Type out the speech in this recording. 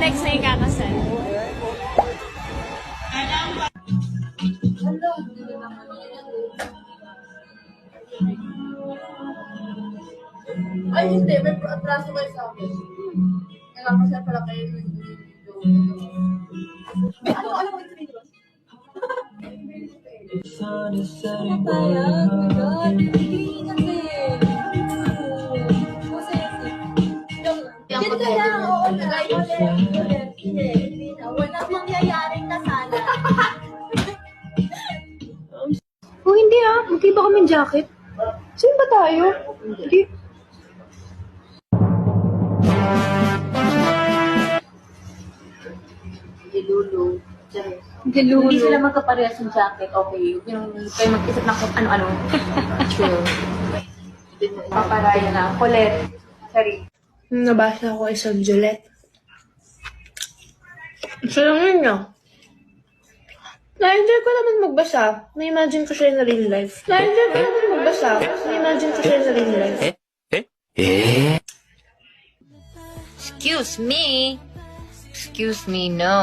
next na yung kakasal. Ay, hindi. May atraso kayo sa akin. Nagkakasal pala kayo ng ano ko ito dito? Yan kaya, oo na. Walang mangyayaring kasala. Oh, hindi ah. Magkaiba kaming jacket. Saan ba tayo? Hindi. Lulu. Galulu. Hindi sila magkaparehas ng jacket, okay. Yung kayo mag-isip ng kung ano-ano. True. Paparaya na. Colette. Sorry. Nabasa ko isang Juliet. Siya lang yun niya. Na-enjoy ko naman magbasa. Na-imagine ko siya in real life. Na-enjoy ko naman magbasa. Na-imagine ko siya in real life. Excuse me, no.